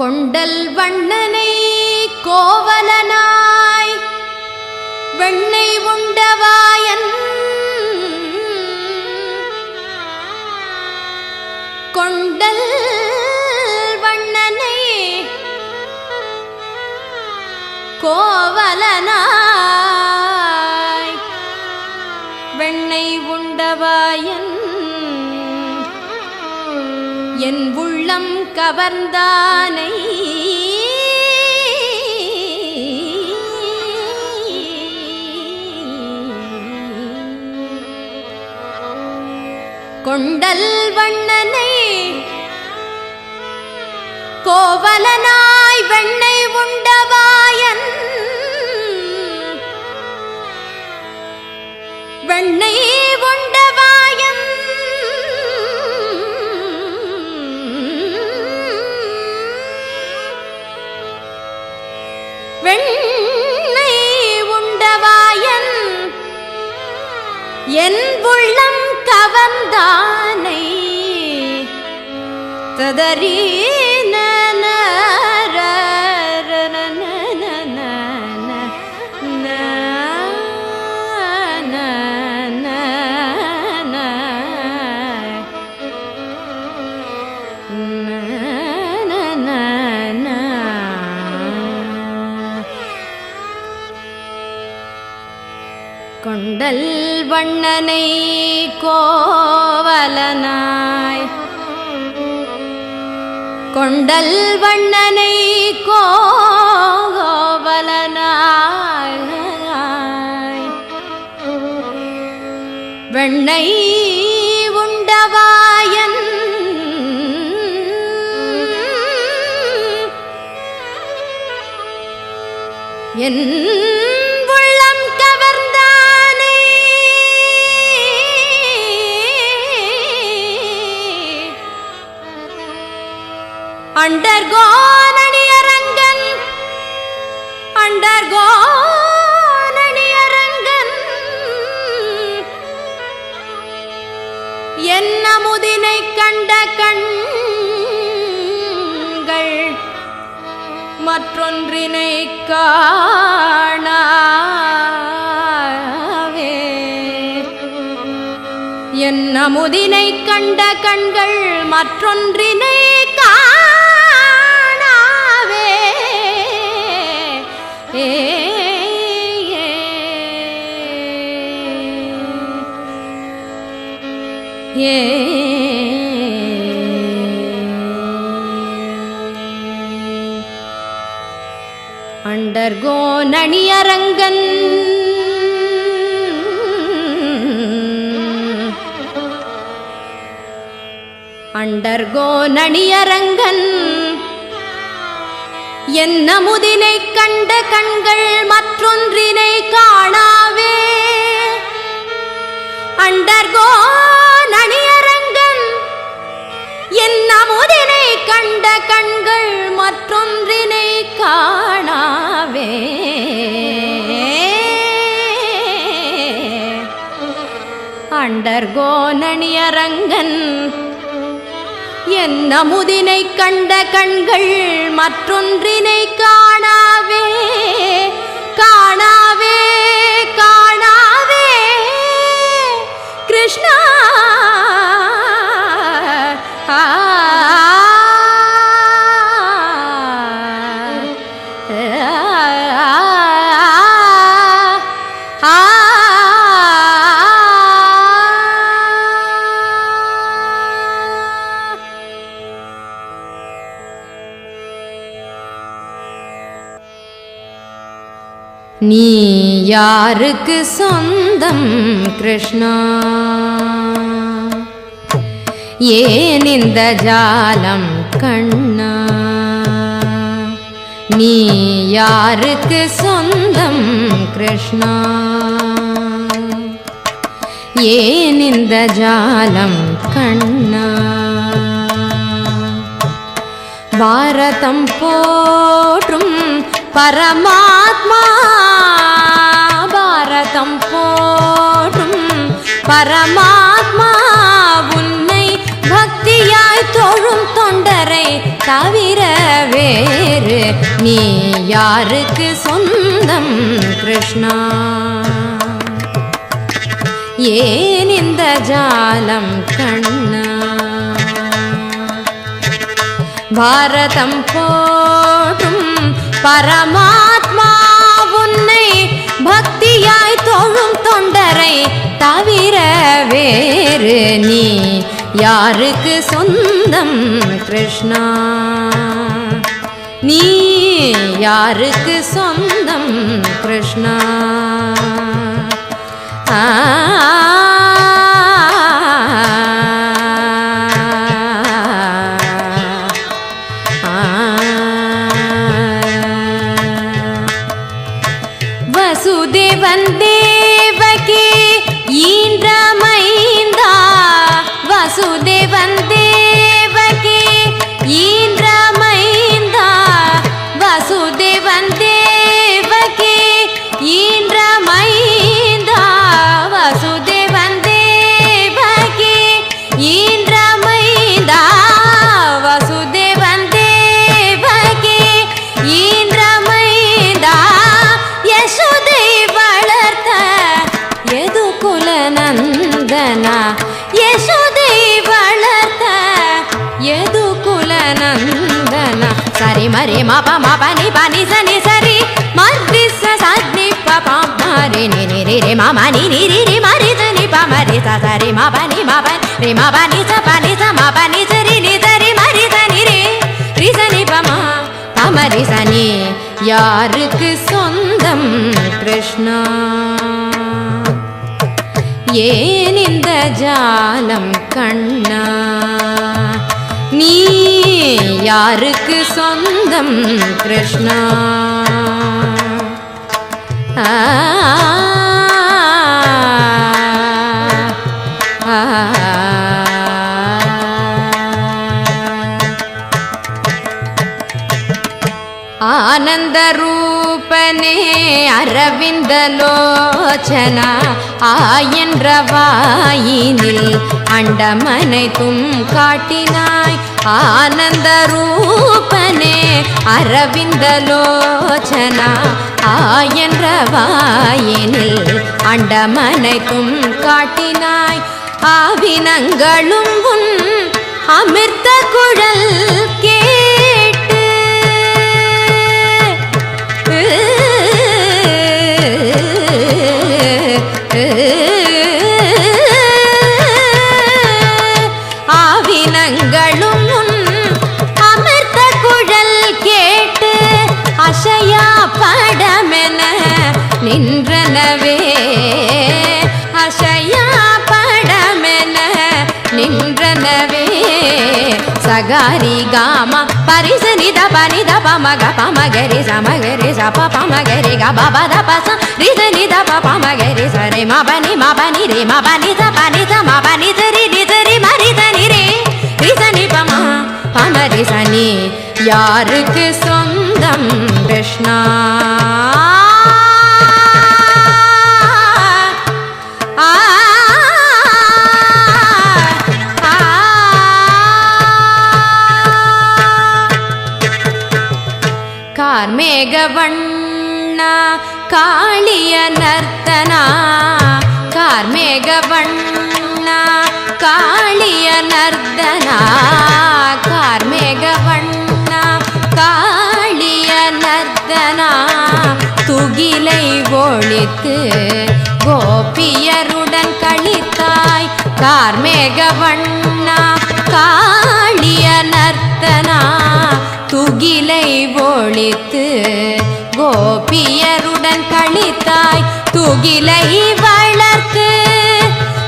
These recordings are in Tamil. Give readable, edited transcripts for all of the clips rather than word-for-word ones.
கொண்டல் வண்ணனை கோவலனாய் வெண்ணை உண்டவாயன் கொண்டல் வண்ணனை கோவலனாய் வெண்ணை உண்டவாயன் என் உள்ளம் கவர்ந்தானை கொண்டல் வண்ணனை கோவலனாய் வெண்ணை உண்டவாயன் வெண்ணை உண்டவாயன் வெண்ணை உண்டவாயன் என் உள்ளம் கவர்ந்தானை ததறி கொண்டல் வண்ணனை கோவலனாய் கொண்டல் வண்ணனை கோவலனாய் வெண்ணை உண்டவாயன் என் உள்ளம் கவர்ந்தானை அண்டர்கோனணியரங்கன் அண்டர்கோனணியரங்கன் என்ன முதினை கண்ட கண்கள் மற்றொன்றினை காணாவே என்ன முதினை கண்ட கண்கள் மற்றொன்றினை காணாவே அண்டர்கோனணியரங்கன் அண்டர்கோனணியரங்கன் என்ன முதினை கண்ட கண்கள் மற்றொன்றினை காணாவே அண்டர்கோனணியரங்கன் என்ன முதினை கண்ட கண்கள் மற்றொன்றினை காணாவே அண்டர்கோனணியரங்கன் என்ன முதினை கண்ட கண்கள் மற்றொன்றினை காணாவே காணாவே காணாவே கிருஷ்ணா நீ யாருக்கு சொந்தம் கிருஷ்ணா ஏன் இந்த ஜாலம் கண்ணா நீ யாருக்கு சொந்தம் கிருஷ்ணா ஏன் இந்த ஜாலம் கண்ணா பாரதம் போற்றும் பரமாத்மா பாரதம் போற்றும் பரமாத்மா உன்னை பக்தியாய் தொழும் தொண்டரை தவிர வேறு நீ யாருக்கு சொந்தம் கிருஷ்ணா? ஏன் இந்த ஜாலம் கண்ணா? பாரதம் போடும் பரமாத்மா உன்னை பக்தியாய் தொழும் தொண்டரை தவிர வேறு நீ யாருக்கு சொந்தம் கிருஷ்ணா? நீ யாருக்கு சொந்தம் கிருஷ்ணா? வசுதேவன் தேவகி ஈன்ற மைந்தா, வசுதேவன் தேவகி ஈன்ற மைந்தா, வசுதேவன் தேவகி ஈன்ற மைந்தா, வசுதேவன் தேவகி ஈன்ற மைந்தா, வசுதேவன் தேவகி ஈன்ற மைந்தா, யசோதை வளர்த்த யதுகுல நந்தனா, யசோதை வளர்த்த யதுகுல நந்தனா. சரி மரி மப மப நி பனி சனி சரி மரி சனி பப மரி நி நி ரி ம நி நி ரி மரி சனி ப மரி ச சரி மப நி மப ரி மப நி ச பனி ச மப நி சரி நி சரி மரி சனி ரி சனி ப மரி சனி யாருக்கு சொந்தம் கிருஷ்ணா? ஏன் இந்த ஜாலம் கண்ணா? நீ யாருக்கு சொந்தம் கிருஷ்ணா? ஆனந்த ரூபனே அரவிந்த லோச்சனா, ஆயன்ற வாயினில் அண்டமனைத்தும் காட்டினாய். ஆனந்த ரூபனே அரவிந்த லோச்சனா, ஆயன்ற வாயினில் அண்டமனைத்தும் காட்டினாய். ஆவினங்களும் உன் அமிர்த குழல் கேட்டு ஆவினங்களும் உன் அமிர்த குழல் கேட்டு அசையா படமென நின்றனவே, அசையா படமென நின்றனவே. சகாரி காமா பரிசனி தபனி தப மக பமகரி சமகரி சப பமகரி க பபத பச ரிசனி தப பமகரி சரி மபனி மபனி ரே மபனி தபனி த மபனி சரி ரிசரி மரிசனி ரே ரிசனி பம பமரி சனி யாருக்கு சொந்தம் கிருஷ்ணா? ಕಾರ್ಮೇಘವಣ್ಣ ಕಾಳಿಯ ನರ್ತನ, ಕಾರ್ಮೇಘವಣ್ಣ ಕಾಳಿಯ ನರ್ತನ, ಕಾರ್ಮೇಘವಣ್ಣ ಕಾಳಿಯ ನರ್ತನ. துகிலை ஒழித்து கோபியருடன் கழித்தாய். கார்மேகவண்ணா காளிய நர்த்தனா, துகிலை ஒழித்து கோபியருடன் கழித்தாய். துகிலை வளர்த்து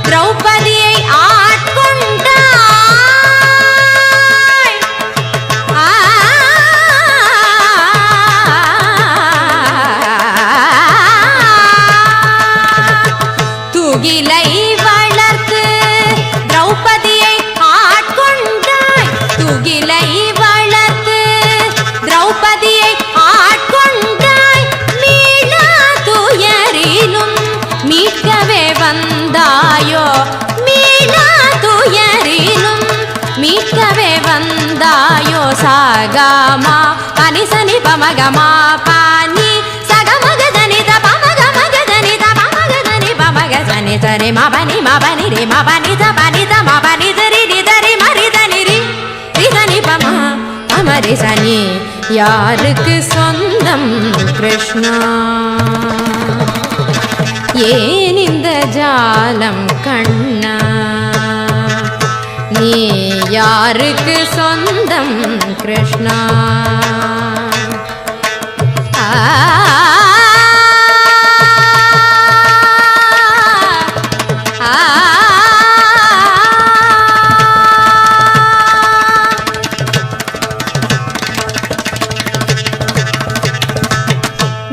திரௌபதியை ஆட்கொண்டாய். துகிலை வளர்த்து திரௌபதியை ஆட்கொண்டாய். துகிலை வளர்த்து திரௌபதியை ஆட்கொண்டாய். மீளா துயரிலும் மீட்கவே வந்தாயோ, மீளா துயரிலும் மீட்கவே வந்தாயோ. சாகாமா ni sa ni pa ma ga ma pa ni sa ga ma ga da ni da pa ma ga da ni da pa ma ga da ni pa ma ga sa ni re ma pa ni re ma pa ni da ma pa ni da ri ma ri da ni ri sa ni pa ma re sa ni யாருக்கு சொந்தம் கிருஷ்ணா ஏன் இந்த ஜாலம் கண்ணா நீ யாருக்கு சொந்தம் கிருஷ்ணா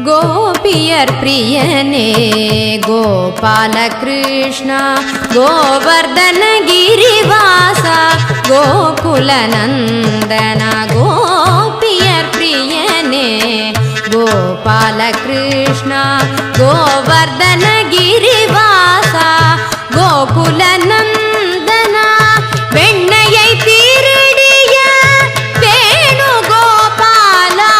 गोपियर प्रियने गोपाल कृष्ण गोवर्धन गिरिवासा गोकुल नंदन गोपियर प्रियने गोपाल कृष्ण गोवर्धन गिरिवासा गोकुल नंदन वेण्णयै तीरुडिय वेणु गोपाला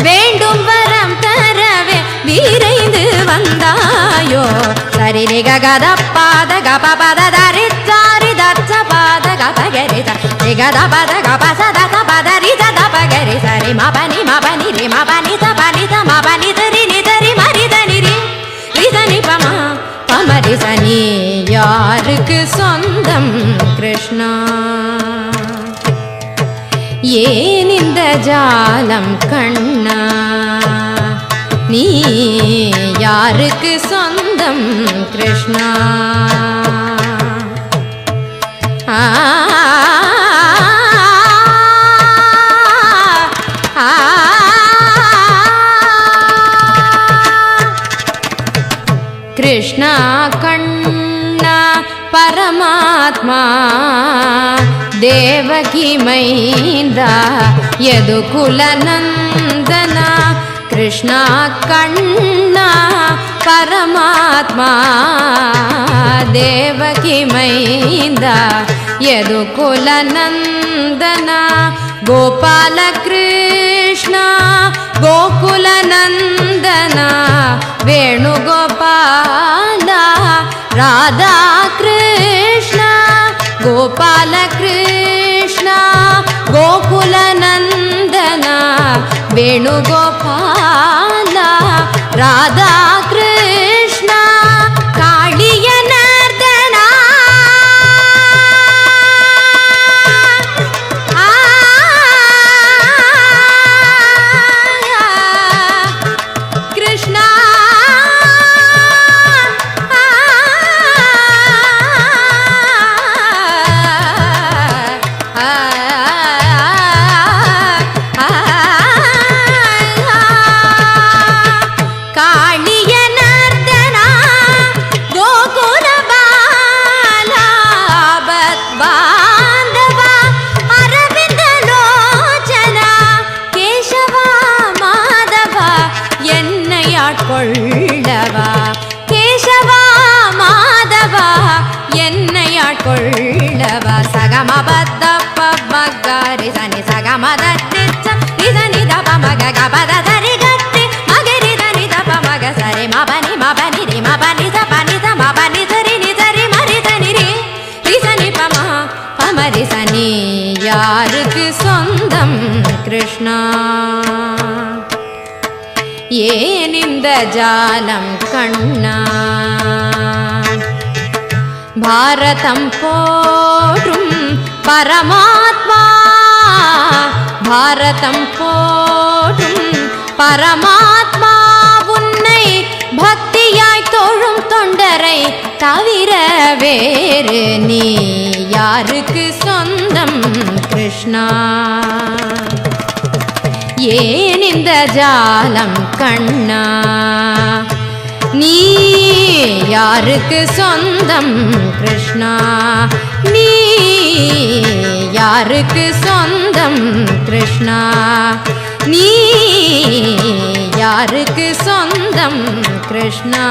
வேண்டும் வரம் தரவே விரைந்து வந்தாயோ சரி ரி க க த ப த க ப ப த த ரி த ரி த ச ப த க ப க ரி த ரி க த ப த க ப ச த த ப த ரி த த ப க ரி ச ரி ம ப நி ரி ம ப நி த ப நி த ம ப நி த ரி ம ரி த நி ரி ரி த நி ப ம ரி ச நீ யாருக்கு சொந்தம் கிருஷ்ணா ஏன் இந்த ஜாலம் கண்ணா நீ யாருக்கு சொந்தம் கிருஷ்ணா கிருஷ்ணா கண்ணா பரமாத்மா देवकी मैंदा यदुकुल नंदना कृष्णा कण्णा परमात्मा देवकी मैंदा यदुकुल नंदना गोपाल कृष्णा गोकुल नंदना वेणुगोपाला राधा कृष्णा गोपाल कृष्ण गोकुल नंदना वेणुगोपाल राधा कृष्ण कालिय नर्दना कृष्ण கேசவா மாதவா என்னை ஆட்கொள்ளவா சகம பத்த பமகரி சனி சகம தத்தி சனி தப மக கபத தரி கத்தி மகரி தனி தப மக சரி மபனி ரி மபனி தபனி த மபனி தரி நி தரி மரி தனி ரி சனி பமரி சனி யாருக்கு சொந்தம் கிருஷ்ணா ஏன் இந்த ஜாலம் கண்ணா பாரதம் போற்றும் பரமாத்மா பாரதம் போற்றும் பரமாத்மா உன்னை பக்தியாய் தொழும் தொண்டரை தவிர வேறு நீ யாருக்கு சொந்தம் கிருஷ்ணா ஏன் இந்த ஜாலம் கண்ணா நீ யாருக்கு சொந்தம் கிருஷ்ணா நீ யாருக்கு சொந்தம் கிருஷ்ணா நீ யாருக்கு சொந்தம் கிருஷ்ணா